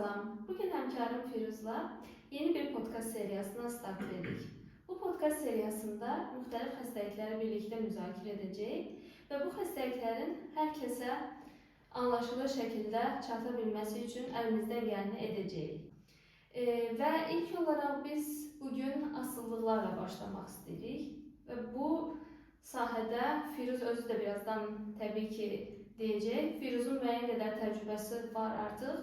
salam. Bugün həmkarım Firuzla yeni bir podcast seriyasına start verdik. Bu podcast seriyasında müxtəlif xəstəlikləri birlikdə müzakirə edəcəyik və bu xəstəliklərin hər kəsə anlaşılır şəkildə çata bilməsi üçün əlimizdən gələni edəcəyik. Və ilk olaraq biz bugün asılılıqlarla başlamaq istəyirik və bu sahədə Firuz özü də birazdan təbii ki deyəcək. Firuzun müəyyən qədər təcrübəsi var artıq.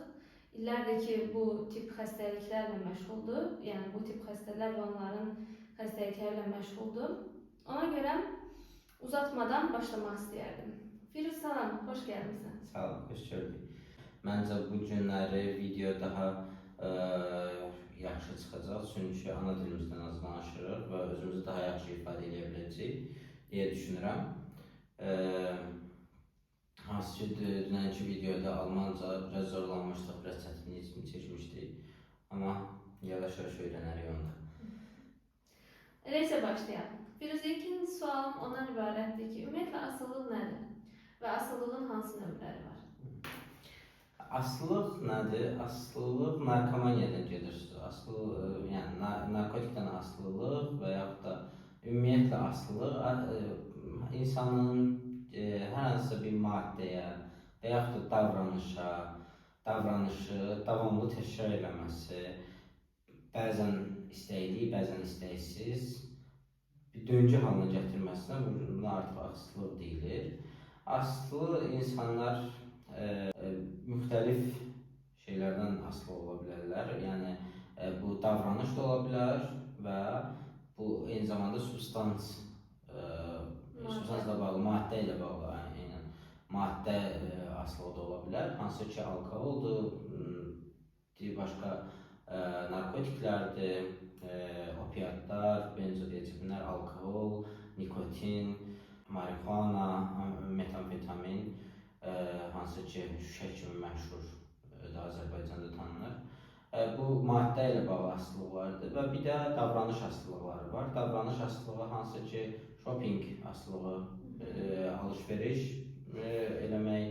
İllərdir ki, bu tip xəstəliklərlə məşğuldur. Yəni, bu tip xəstələr və onların xəstəliklərlə məşğuldur. Ona görə uzatmadan başlamaq istəyərdim. Firuz, salam, xoş gəlmişsən. Salam, xoş gördük. Məncə bu günləri video daha yaxşı çıxacaq. Çünki ana dilimizdən az danışırıq və özümüzü daha yaxşı ifadə edə biləcəyik deyə düşünürəm. Hansı ki, dünənki videoda Almanca biraz zorlanmışdıq, biraz çətinlik çəkmişdik. Amma yavaş-yavaş öyrənərik onda. Elə isə başlayalım. Firuz, ilkin sualım ondan ibarətdir ki, ümumiyyətlə asıllıq nədir və asıllığın hansı növləri var? Asıllıq nədir? Asıllıq narkomaniyadan gedir. Yəni narkotikdən asılılıq və yaxud da ümumiyyətlə asılılıq insanın hər hansısa bir maddəyə və yaxud da davranışı davamlı təkrar eləməsi, bəzən istəkli, bəzən istəksiz bir döngü halına gətirməsinə buna artıq asıllıq deyilir. Asılı insanlar müxtəlif şeylərdən asılı ola bilərlər. Yəni bu davranış da ola bilər və bu eyni zamanda substansla bağlı, maddə ilə bağlı, yəni maddə asılı da ola bilər. Hansı ki, alkoholdur, başqa narkotiklərdir, opiatlar, benzodiazepinlər, alkohol, nikotin, marihuana, metamfetamin, hansı ki, şüşə kimi məşhur Azərbaycanda tanınır. Bu maddə ilə bağlı asılılıqlardır və bir də davranış asılılıqları var. Davranış asılılığı hansı ki, shopping asılılığı, alış-veriş eləmək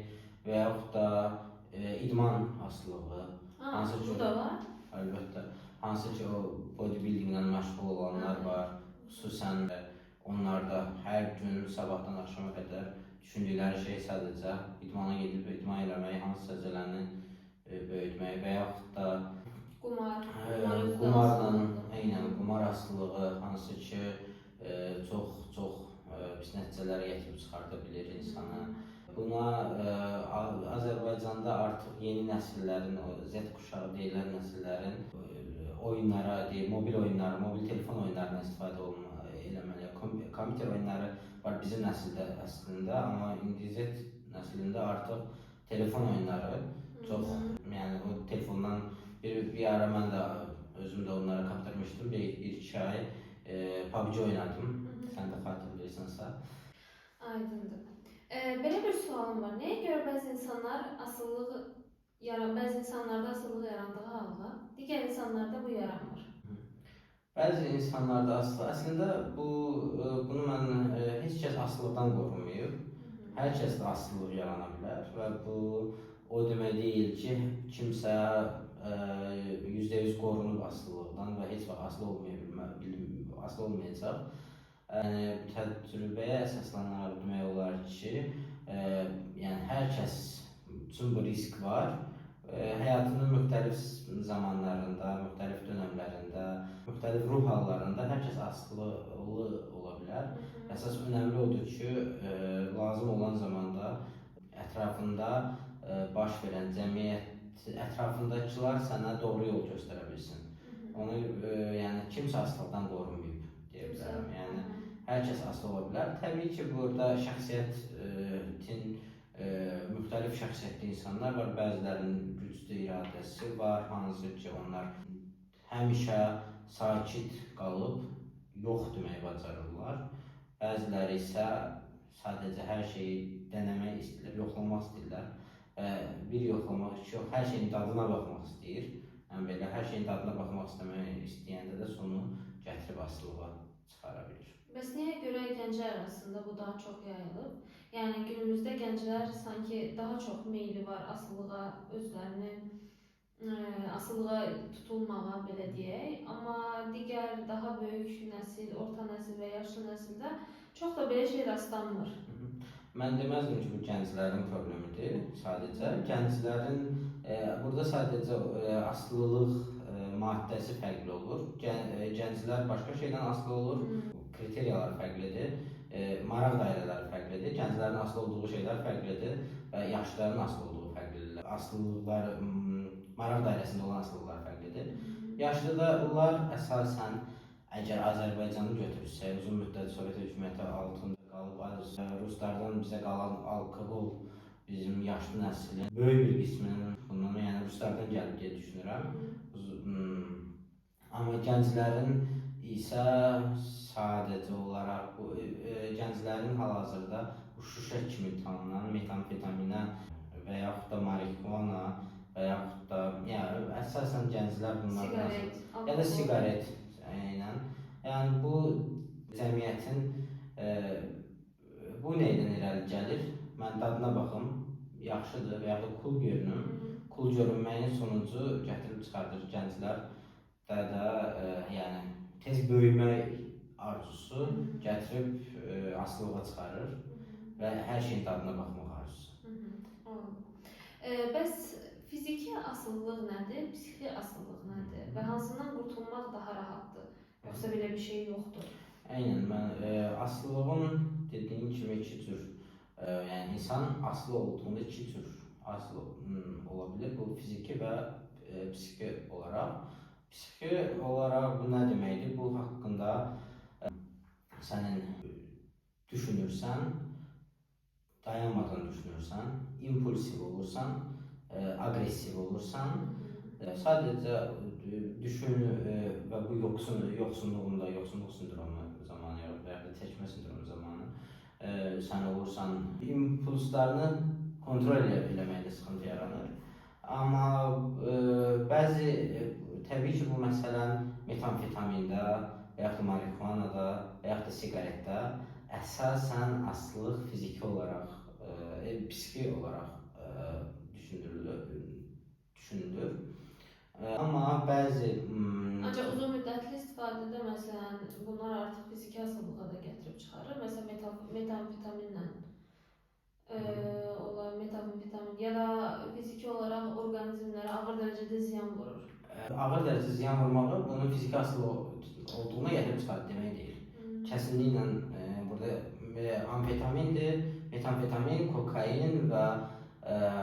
və yaxud da idman asılılığı. Bu da var? Əlbəttə. Hansı ki, o bodybuildinglə məşğul olanlar var. Xüsusən onlarda hər gün sabahdan axşama qədər düşündükləri şey sadəcə idmana gedib idman eləmək, hansısa zələni böyütmək və yaxud da qumar asılılığı, hansı ki, çox pis nəticələrə gətirib çıxarda bilir insanı. Buna Azərbaycanda artıq yeni nəsillərin, Z kuşağı deyilən nəsillərin oyunlara, mobil oyunları, mobil telefon oyunlarına istifadə eləməli. Kompüter oyunları var bizim nəsildə əslində, amma indi Z nəslində artıq telefon oyunları çox, yəni o telefondan bir ara mən də özüm də onlara kaptırmışdım, bir-iki ay PUBG oynadım, sən də xatırlayırsınsa. Aydındır. Belə bir sualım var. Nəyə görə bəzi insanlarda asıllıq yarandığı halda, digər insanlarda bu yaranmır? Bəzi insanlarda əslində bunu mən heç kəs asılılıqdan qorunmayıb. Hər kəsdə asıllıq yarana bilər və bu o demək deyil ki, kimsə %100 qorunub asılılıqdan və heç vaxt asılı olmayacaq. Təcrübəyə əsaslanaraq demək olar ki, yəni hər kəs üçün bu risk var. Həyatının müxtəlif zamanlarında, müxtəlif dönəmlərində, müxtəlif ruh hallarında hər kəs asılı ola bilər. Əsas önəmli odur ki, lazım olan zamanda ətrafında baş verən cəmiyyət, ətrafındakılar sənə doğru yol göstərə bilsin. Onu, yəni kimsə asılıqdan qorunmayıb deyə bilərəm. Yəni hər kəs asılı ola bilər. Təbii ki, burada şəxsiyyətin müxtəlif şəxsiyyətli insanlar var. Bəzilərinin güclü iradəsi var, hansı ki, onlar həmişə sakit qalıb yox deməyi bacarırlar. Bəziləri isə sadəcə hər şeyi denəmək istəyirlər, yoxlamaq istəyirlər. Bir yoxlamaq üçün hər şeyin dadına baxmaq istəyir. Yəni belə hər şeyin dadına baxmaq istəyəndə də sonu gətirib asılılığa çıxara bilir. Bəs niyə görə gənclər arasında bu daha çox yayılıb? Yəni günümüzdə gənclər sanki daha çox meyli var asılılığa, özlərini asılılığa tutulmağa belə deyək. Amma digər daha böyük nəsil, orta nəsil və yaşlı nəsildə çox da belə şey rastlanmır. Mən deməzdim ki, bu gənclərin problemidir sadəcə. Gənclərin burada sadəcə asılılıq maddəsi fərqli olur. Gənclər başqa şeydən asılı olur. Kriteriyalar fərqlidir. Maraq dairələri fərqlidir. Gənclərin asılı olduğu şeylər fərqlidir və yaşlıların asılı olduğu fərqlidir. Asılılıqlar maraq dairəsində olan asılılıqlar fərqlidir. Yaşlılar əsasən əgər Azərbaycanı götürsək, uzun müddət Sovet hökuməti altında qalıb, ruslardan bizə qalan alkoqol bizim yaşlı nəslin böyük bir qisminin bundan, yəni ruslardan gəlib deyə düşünürəm. Amma gənclərin isə sadəcə olaraq bu gənclərin hal-hazırda bu şüşə kimi tanınan metamfetaminə və yaxud da marihuana və yaxud da yəni əsasən gənclər bunlardan ya da siqaret yəni bu cəmiyyətin bu neydən irəli gəlir? Mən dadına baxım, yaxşıdır və ya da cool görünüm. Cool görünməyin sonucu gətirib çıxardır gənclərdə də yəni tez böyümək arzusu gətirib asılılığa çıxarır və hər şeyin dadına baxmaq arzusu. Bəs fiziki asıllılıq nədir, psixi asıllılıq nədir və hansından qurtulmaq daha rahatdır? Yoxsa belə bir şey yoxdur? Aynən, mən asılılığın dediyim kimi iki cür, yəni insan asılı olduğunda iki cür asılı ola bilir. Bu fiziki və psixi olaraq. Psixi olaraq bu nə deməkdir? Bu haqqında sənin düşünürsən, dayanmadan düşünürsən, impulsiv olursan, agresiv olursan, sadəcə düşün və bu yoxsunluğunda, yoxsunluq sindromu zamanı və ya da çəkmə sindromu zamanı sən olursan, impulslarını kontrol eləməkdə sıxıntı yaranır. Amma bəzi, təbii ki, bu məsələn metamfetamində və yaxud da marihuanada və yaxud da siqaretdə əsasən asılılıq fiziki olaraq, psixi olaraq düşünülür. Amma bəzi ancaq uzun müddətli istifadədə məsələn bunlar artıq fiziki asılılığa da gətirib çıxarır. Məsələn metamfetaminlə olan metamfetamin ya da fiziki olaraq orqanizmlərə ağır dərəcədə ziyan vurur. Ağır dərəcədə ziyan vurmağı bunun fiziki asılı olduğuna gətirib çıxarır demək deyil. Kəsinliklə burada amfetamindir, metamfetamin, kokain və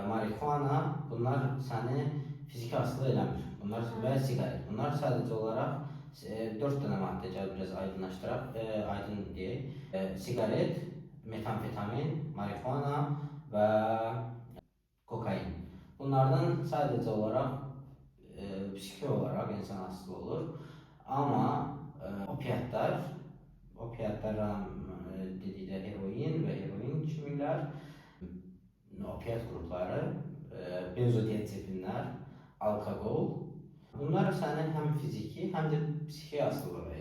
marihuana bunlar səni fiziki asılı eləmir. Bunlar və siqaret. Bunlar sadəcə olaraq 4 dənə maddə gəlib biraz aydınlaşdıraq, aydın deyək. Siqaret, metamfetamin, marihuana və kokain. Bunlardan sadəcə olaraq psixi olaraq insan asılı olur. Amma opiatlar dedikdə heroin və heroin kimilər, opiat qrupları, benzodiazepinlər, alkoqol. Bunlar səni həm fiziki, həm də psixi asılılığa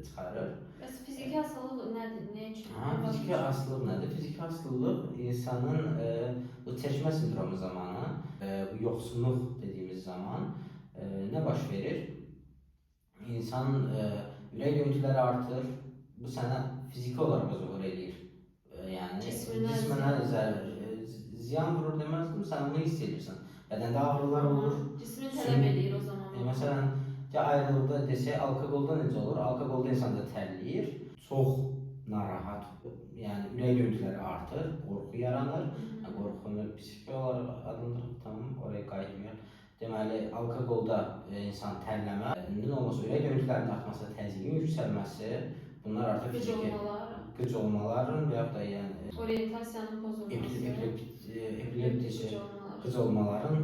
çıxarır. Bəs fiziki asıllıq nədir? Nə üçün? Fiziki asılılıq nədir? Fiziki asılılıq insanın bu çəkmə sindromu zamanı, bu yoxsunluq dediyimiz zaman nə baş verir? İnsan ürək döyüntüləri artır. Bu sənə fiziki olaraq zor edir. Yəni cisminə ziyan vurur deməzdim, sən bunu hiss edirsən. Bədəndə ağrılar olur. Cismin tələb edir o zaman. Məsələn, ayrılıqda desək, alkoqolda necə olur? Alkoqolda insan da tərləyir, çox narahat, yəni ürək döyüntüləri artır, qorxu yaranır. Qorxunu psixi olaraq adlandırıb, tamam, oraya qayıtmıyor. Deməli, alkoqolda insan tərləmə, nə olmasa ürək döyüntülərinin artması, təzyiqin yüksəlməsi, bunlar artıq fiziki qıc olmaların və yaxud da yəni orientasiyanın pozulması, epileptik qıc olmaların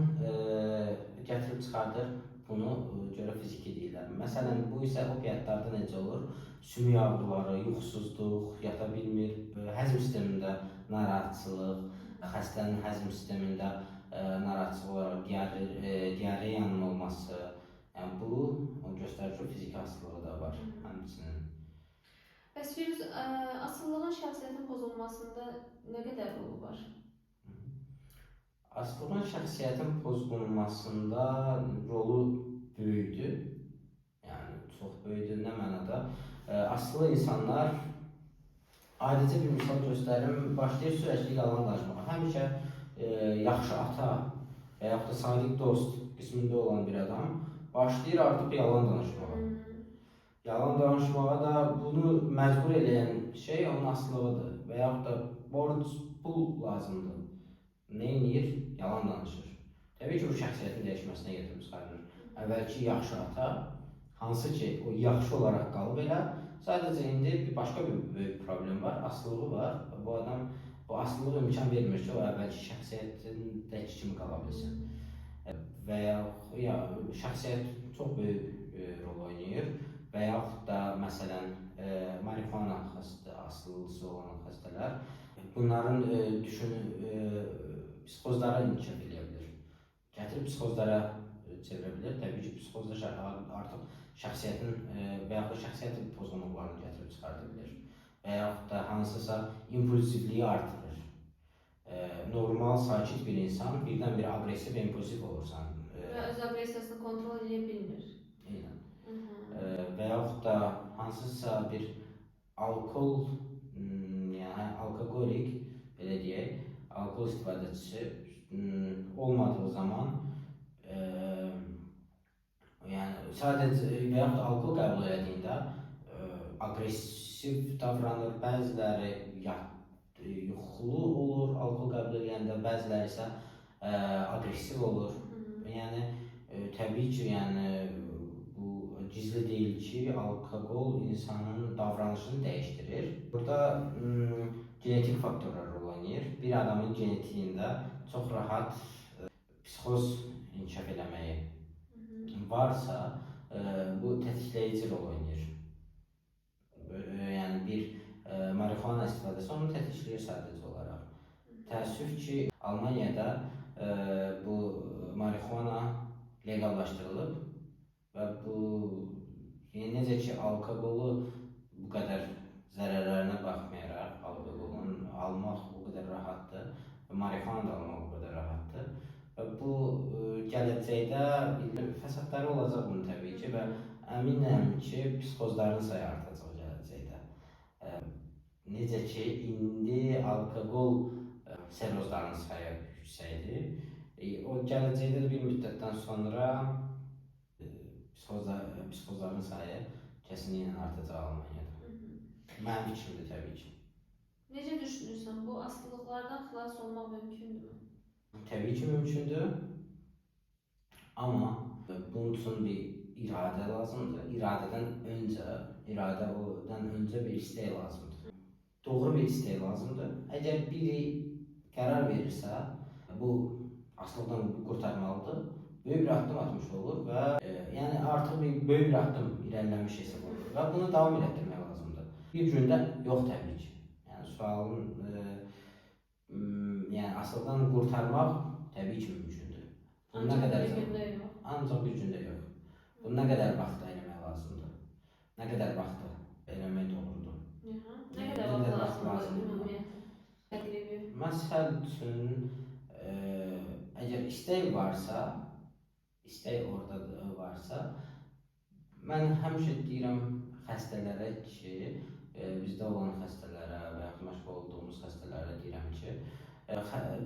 gətirib çıxardır. Bunu görə fiziki deyirlər. Məsələn, bu isə opiatlarda necə olur? Sümük ağrıları, yuxusuzluq, yata bilmir, həzm sistemində narahatçılıq, xəstənin həzm sistemində narahatçılıq olaraq diareyanın olması, yəni bu göstərir ki, fiziki asılılığı da var həmçinin. Bəs Firuz, asıllığın şəxsiyyətin pozulmasında nə qədər rolu var? Astlığın şəxsiyyətin pozğunmasında rolu böyükdür. Yəni çox böyükdür. Nə mənada? Astılı insanlar adicə bir misal göstərim, başlayır sürəkli yalan danışmağa. Həmişə yaxşı ata və yaxud da sadiq dost qismində olan bir adam başlayır artıq yalan danışmağa. Yalan danışmağa da bunu məcbur edən şey onun astlığıdır və yaxud da borc, pul lazımdır. Nə edir? Yalan danışır. Təbii ki, bu şəxsiyyətin dəyişməsinə gətirib çıxarır. Əvvəlki yaxşı ata, hansı ki, o yaxşı olaraq qalıb elə, sadəcə indi bir başqa bir böyük problem var, asılılığı var. Bu adam, bu asılılığı imkan vermir ki, o əvvəlki şəxsiyyətindəki kimi qala bilsin. Və ya şəxsiyyət çox böyük rol oynayır və yaxud da məsələn marihuana asılılısı olan xəstələr bunların psixozlara inkişaf edə bilər. Gətirib psixozlara çevirə bilər. Təbii ki, psixozda artıq şəxsiyyətin və yaxud da şəxsiyyət pozğunluqlarını gətirib çıxarda bilər. Və yaxud da hansısa impulsivliyi artırır. Normal, sakit bir insan birdən-birə aqressiv və impulsiv olursan. Və öz aqressiyasını kontrol edə bilmir. Eynən. Və yaxud da hansısa bir alkol, yəni alkoqolik, belə deyək, alkol istifadəçisi olmadığı zaman yəni sadəcə və yaxud da alkol qəbul edəndə aqressiv davranır, bəziləri yuxulu olur alkol qəbul edəndə, bəziləri isə aqressiv olur. Yəni təbii ki, yəni bu gizli deyil ki, alkoqol insanın davranışını dəyişdirir. Burada genetik faktorlar rol oynayır. Bir adamın genetiyində çox rahat psixoz inkişaf eləməyi varsa, bu tətikləyici rol oynayır. Yəni bir marihuana istifadəsi onu tətikləyir sadəcə olaraq. Təəssüf ki, Almaniyada bu marihuana legallaşdırılıb və bu necə ki, alkoqolu bu qədər zərərlərinə baxmayaraq, alkoqolun almaq o qədər rahatdır və marihuana da almaq o qədər rahatdır. Və bu gələcəkdə fəsadları olacaq bunun təbii ki və əminəm ki, psixozların sayı artacaq gələcəkdə. Necə ki, indi alkoqol serozlarının sayı yüksəkdir. O gələcəkdə də bir müddətdən sonra psixozların sayı kəsinliklə artacaq Almaniyada. Mənim fikrimdir təbii ki. Necə düşünürsən, bu asılılıqlardan xilas olmaq mümkündürmü? Təbii ki, mümkündür. Amma bunun üçün bir iradə lazımdır. İradədən öncə bir istək lazımdır. Doğru bir istək lazımdır. Əgər biri qərar verirsə, bu asılılıqdan qurtarmalıdır. Böyük bir addım atmış olur və yəni artıq böyük bir addım irəliləmiş hesab olur və bunu davam etdirmək lazımdır. Bir gündə yox təbii ki. Yəni sualın yəni asılılıqdan qurtarmaq təbii ki mümkündür. Ancaq bir gündə yox. Ancaq bir gündə yox. Bunu nə qədər vaxtda eləmək lazımdır? Nə qədər vaxtda eləmək doğrudur? Nə qədər vaxt lazımdır ümumiyyətlə? Təqribi. Məsəl üçün, əgər istək varsa, istək orada varsa, mən həmişə deyirəm xəstələrə ki, bizdə olan xəstələrə və yaxud məşğul olduğumuz xəstələrə deyirəm ki,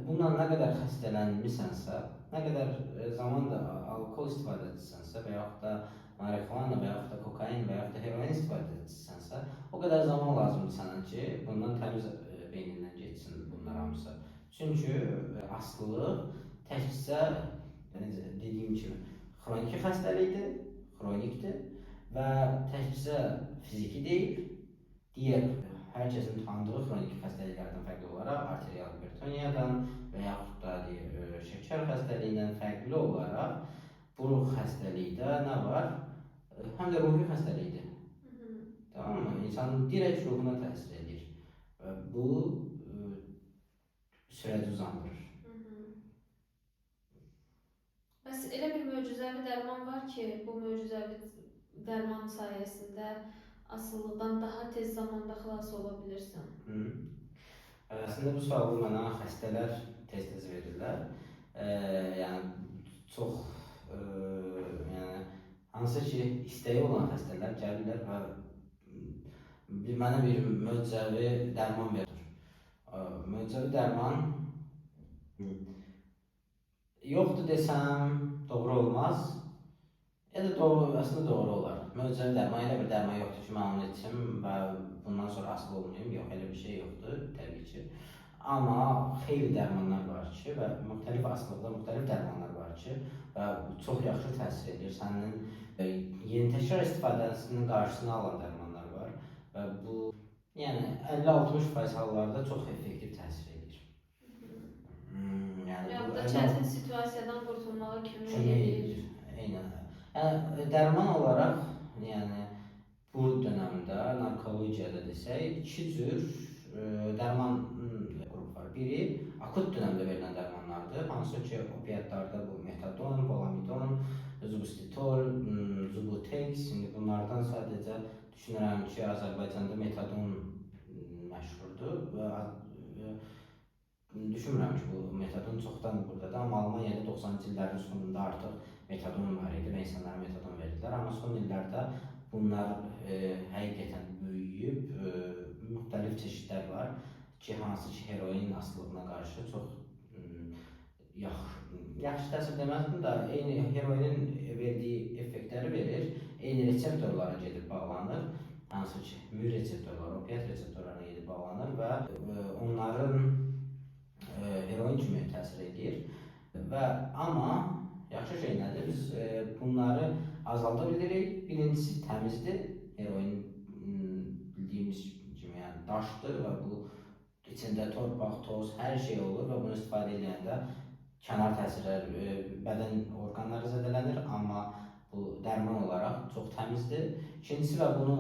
bununla nə qədər xəstələnmisənsə, nə qədər zaman da alkol istifadəçisənsə və yaxud da marihuana və yaxud da kokain və yaxud da heroin istifadəçisənsə, o qədər zaman lazımdır sənə ki, bundan təmiz beynindən geçsin bunlar hamısı. Çünki asılılıq təkcə dediyim kimi xroniki xəstəlikdir və təkcə fiziki deyil, digər hər kəsin tanıdığı xroniki xəstəliklərdən fərqli olaraq arterial hipertoniyadan və yaxud da şəkər xəstəliyindən fərqli olaraq bu xəstəlikdə nə var? Həm də ruhi xəstəlikdir. Tamam mı? İnsanın direkt ruhuna təsir edir. Bu sürəci uzandırır. Bəs elə bir möcüzəvi dərman var ki, bu möcüzəvi dərman sayəsində asılılıqdan daha tez zamanda xilas ola bilirsən. Əslində bu sualı mənə xəstələr tez-tez verirlər. yəni çox yəni hansı ki istəyi olan xəstələr gəlirlər və mənə bir möcüzəvi dərman verir. Möcüzəvi dərman yoxdur desəm doğru olmaz. Ya da doğru, əslində doğru olar. Möcüzəvi dərman, elə bir dərman yoxdur ki, mən onu içim və bundan sonra asılı olmayım. Yox, elə bir şey yoxdur, təbii ki. Amma xeyli dərmanlar var ki və müxtəlif asılıqda müxtəlif dərmanlar var ki və çox yaxşı təsir edir. Sənin yeni təkrar istifadəsinin qarşısını alan dərmanlar var və bu yəni 50-60% hallarda çox effektiv təsir edir. Yəni bu çətin situasiyadan qurtulmağa kömək edir. Eynən. Yəni dərman olaraq, yəni bu dövrdə narkologiyada desək, iki cür dərman qrupu var. Biri akut dövrdə verilən dərmanlardır, hansı ki opiatlarda bu metadon, polamidon, zubustitol, zubutex. Şimdi bunlardan sadəcə düşünürəm ki, Azərbaycanda metadon məşhurdur və düşünmürəm ki, bu metadon çoxdan buradadır, amma Almaniyada 90-cı illərin sonunda artıq metadon var idi və insanlara metadon verdilər. Amma son illərdə bunlar həqiqətən böyüyüb, müxtəlif çeşidlər var ki, hansı ki heroin asılılığına qarşı çox yaxşı təsir deməzdim da, eyni heroinin verdiyi effektləri verir, eyni reseptorlara gedib bağlanır, hansı ki mühür reseptorları, opiat reseptorlarına gedib bağlanır və onların heroin kimi təsir edir və amma yaxşı şey nədir? Biz bunları azalda bilirik. Birincisi təmizdir. Heroin bildiyimiz kimi yəni daşdır və bu içində torpaq, toz, hər şey olur və bunu istifadə edəndə kənar təsirlər, bədən orqanları zədələnir, amma bu dərman olaraq çox təmizdir. İkincisi və bunu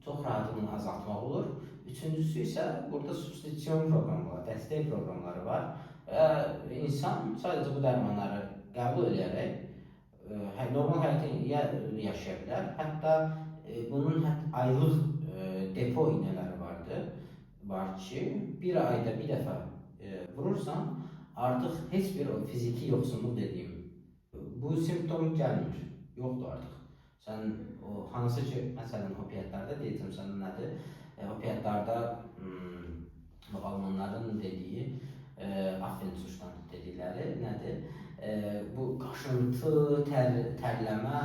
çox rahatlıqla azaltmaq olur. Üçüncüsü isə burada substitusiyon proqramları, dəstək proqramları var və insan sadəcə bu dərmanları qəbul edərək normal həyatı yaşaya bilər. Hətta bunun aylıq depo iynələri var ki, bir ayda bir dəfə vurursan, artıq heç bir fiziki yoxsunluq dediyim bu simptom gəlmir, yoxdur artıq. Sən o hansı ki, məsələn, opiatlarda deyəcəm sənə nədir? Opiatlarda Almanların dediyi Affenzustan dedikləri nədir? Bu qaşıntı, tərləmə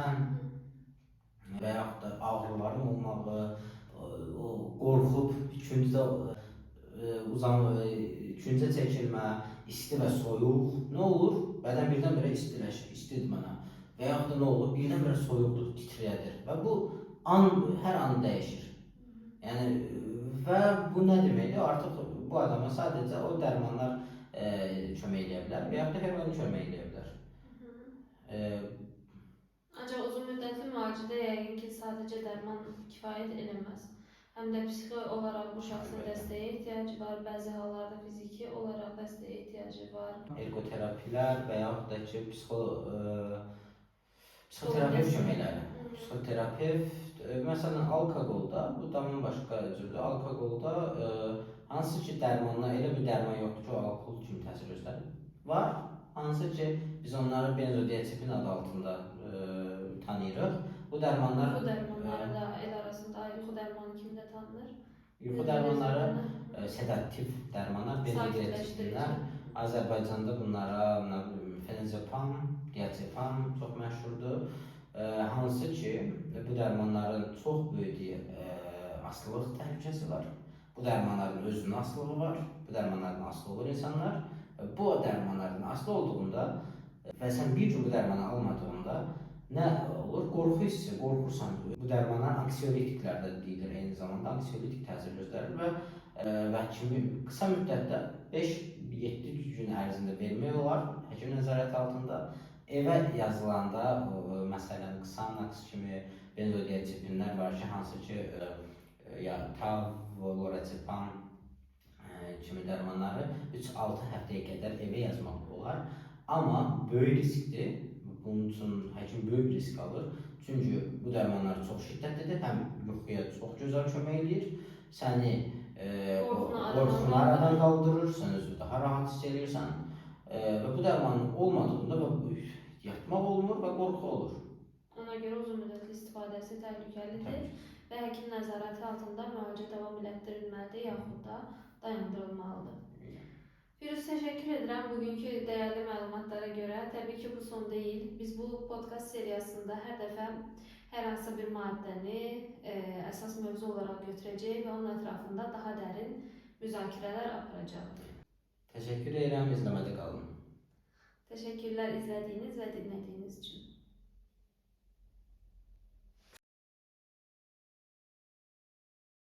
və yaxud da ağrıların olmağı, qorxub küncə çəkilmə, isti və soyuq. Nə olur? Bədən birdən-birə istiləşir, istidir mənə. Və yaxud da nə olur? Birdən-birə soyuqdur, titrədir və bu hər an dəyişir. Yəni və bu nə deməkdir? Artıq bu adama sadəcə o dərmanlar kömək edə bilər və yaxud da heroin kömək edə bilər. Ancaq uzun müddətli müalicədə yəqin ki, sadəcə dərman kifayət eləməz. Həm də psixi olaraq bu şəxsin dəstəyə ehtiyacı var, bəzi hallarda fiziki olaraq dəstəyə ehtiyacı var. Ergoterapilər və yaxud da ki, psixoterapevt köməkləri. Psixoterapevt, məsələn, alkoqolda, bu tamam başqa cürdür. Alkoqolda hansı ki dərmanlar, elə bir dərman yoxdur ki, o alkohol kimi təsir göstərir. Var, hansı ki biz onları benzodiazepin adı altında tanıyırıq. Bu dərmanlar da el arasında yuxu dərmanı kimi də tanınır. Yuxu dərmanları sedativ dərmanlar, benzodiazepinlər. Azərbaycanda bunlara fenazepam, diazepam çox məşhurdur. Hansı ki bu dərmanların çox böyük asılılıq təhlükəsi var. Bu dərmanların özünün asılılığı var. Bu dərmanlardan asılı olur insanlar. Bu dərmanlardan asılı olduğunda və sən bir gün bu dərmanı almadığında nə olur? Qorxu hissi, qorxursan. Bu dərmanlar anksiolitiklər də deyilir, eyni zamanda anksiolitik təsir göstərir və kimi qısa müddətdə 5-7 gün ərzində vermək olar həkim nəzarəti altında. Evə yazılanda, məsələn, Xanax kimi benzodiazepinlər var ki, hansı ki Tav, lorazepam kimi dərmanları 3-6 həftəyə qədər evə yazmaq olar. Amma böyük riskdir. Bunun üçün həkim böyük risk alır. Çünki bu dərmanlar çox şiddətlidir. Həm yuxuya çox gözəl kömək edir. Səni qorxunu aradan qaldırır. Sən özünü daha rahat hiss edirsən. və bu dərmanın olmadığında yatmaq olmur və qorxu olur. Ona görə uzun müddətli istifadəsi təhlükəlidir Təbii. və həkim nəzarəti altında müalicə davam elətdirilməlidir yaxud da dayandırılmalıdır. Firuz, təşəkkür edirəm bugünkü dəyərli məlumatlara görə. Təbii ki, bu son deyil. Biz bu podkast seriyasında hər dəfə hər hansı bir maddəni əsas mövzu olaraq götürəcəyik və onun ətrafında daha dərin müzakirələr aparacağıq. Təşəkkür edirəm, izləmədə qalın. Təşəkkürlər izlədiyiniz və dinlədiyiniz üçün.